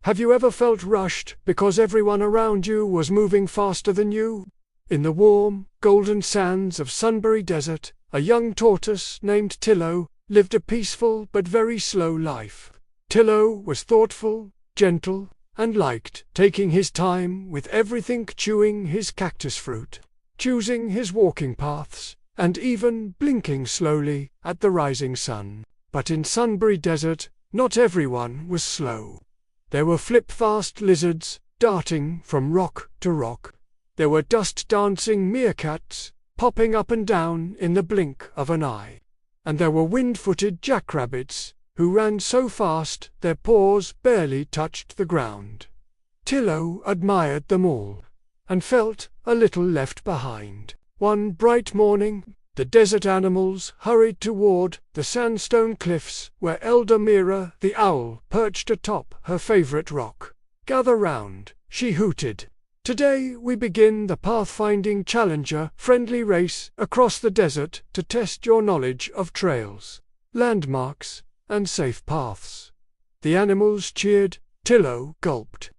Have you ever felt rushed because everyone around you was moving faster than you? In the warm, golden sands of Sunberry Desert, a young tortoise named Tillo lived a peaceful but very slow life. Tillo was thoughtful, gentle, and liked taking his time with everything, chewing his cactus fruit, choosing his walking paths, and even blinking slowly at the rising sun. But in Sunberry Desert, not everyone was slow. There were flip-fast lizards darting from rock to rock. There were dust-dancing meerkats popping up and down in the blink of an eye. And there were wind-footed jackrabbits who ran so fast their paws barely touched the ground. Tillo admired them all, and felt a little left behind. One bright morning, the desert animals hurried toward the sandstone cliffs where Elder Mira the owl perched atop her favorite rock. "Gather round," she hooted. "Today we begin the Pathfinding Challenger friendly race across the desert to test your knowledge of trails, landmarks, and safe paths." The animals cheered. Tillo gulped.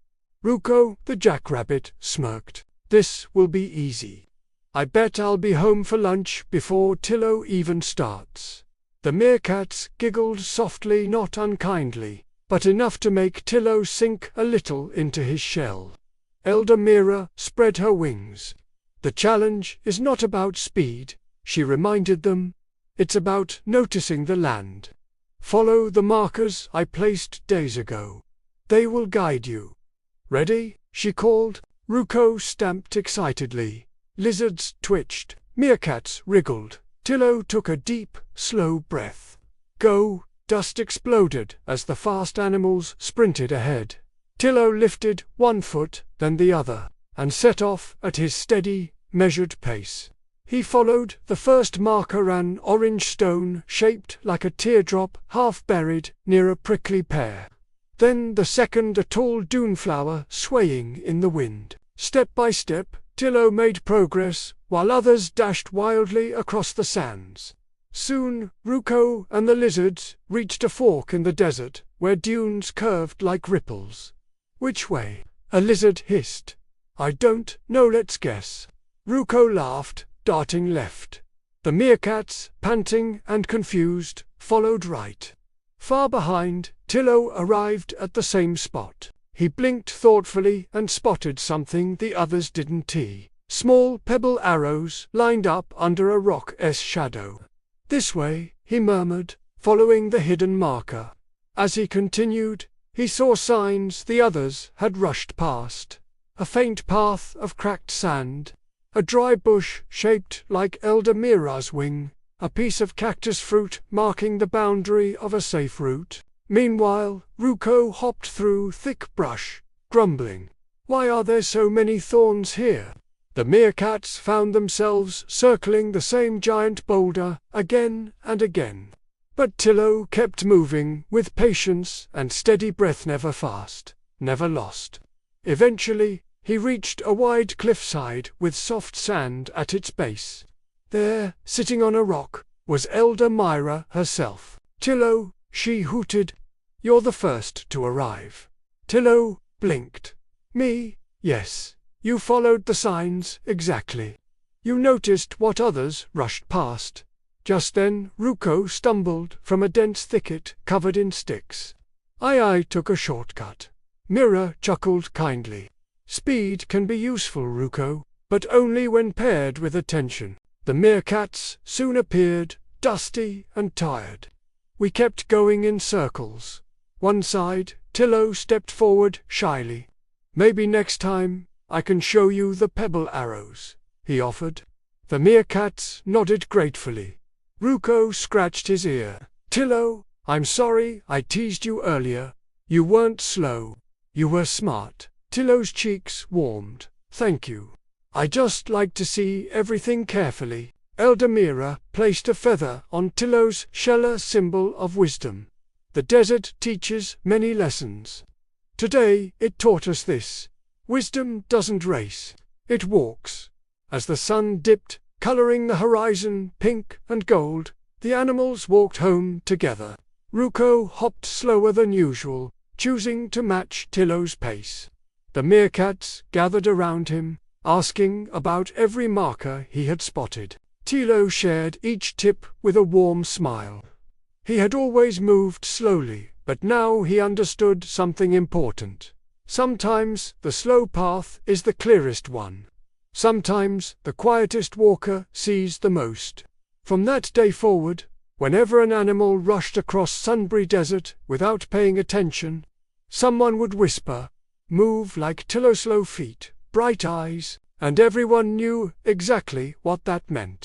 Ruko the jackrabbit smirked. "This will be easy. I bet I'll be home for lunch before Tillo even starts." The meerkats giggled softly, not unkindly, but enough to make Tillo sink a little into his shell. Elder Mira spread her wings. "The challenge is not about speed," she reminded them. "It's about noticing the land. Follow the markers I placed days ago. They will guide you." "Ready?" she called. Ruko stamped excitedly. Lizards twitched. Meerkats wriggled. Tillo took a deep, slow breath. "Go!" Dust exploded as the fast animals sprinted ahead. Tillo lifted one foot, then the other, and set off at his steady, measured pace. He followed the first marker, an orange stone shaped like a teardrop half buried near a prickly pear. Then the second, a tall dune flower swaying in the wind. Step by step, Tillo made progress, while others dashed wildly across the sands. Soon, Ruko and the lizards reached a fork in the desert, where dunes curved like ripples. "Which way?" a lizard hissed. "I don't know, let's guess." Ruko laughed, darting left. The meerkats, panting and confused, followed right. Far behind, Tillo arrived at the same spot. He blinked thoughtfully and spotted something the others didn't. Small pebble arrows lined up under a rock's shadow. "This way," he murmured, following the hidden marker. As he continued, he saw signs the others had rushed past. A faint path of cracked sand, a dry bush shaped like Elder Mira's wing, a piece of cactus fruit marking the boundary of a safe route. Meanwhile, Ruko hopped through thick brush, grumbling. "Why are there so many thorns here?" The meerkats found themselves circling the same giant boulder again and again. But Tillo kept moving with patience and steady breath, never fast, never lost. Eventually, he reached a wide cliffside with soft sand at its base. There, sitting on a rock, was Elder Mira herself. "Tillo," she hooted, "you're the first to arrive." Tillo blinked. "Me? Yes. You followed the signs exactly. You noticed what others rushed past." Just then, Ruko stumbled from a dense thicket covered in sticks. I took a shortcut." Mira chuckled kindly. "Speed can be useful, Ruko, but only when paired with attention." The meerkats soon appeared, dusty and tired. We kept going in circles. One side, Tillo stepped forward shyly. "Maybe next time I can show you the pebble arrows," he offered. The meerkats nodded gratefully. Ruko scratched his ear. "Tillo, I'm sorry I teased you earlier. You weren't slow. You were smart." Tillo's cheeks warmed. "Thank you. I just like to see everything carefully." Elder Mira placed a feather on Tillo's shell, a symbol of wisdom. "The desert teaches many lessons. Today it taught us this: wisdom doesn't race, it walks." As the sun dipped, coloring the horizon pink and gold, the animals walked home together. Ruko hopped slower than usual, choosing to match Tillo's pace. The meerkats gathered around him, asking about every marker he had spotted. Tillo shared each tip with a warm smile. He had always moved slowly, but now he understood something important. Sometimes the slow path is the clearest one. Sometimes the quietest walker sees the most. From that day forward, whenever an animal rushed across Sunberry Desert without paying attention, someone would whisper, "Move like Tillo's slow feet, bright eyes," and everyone knew exactly what that meant.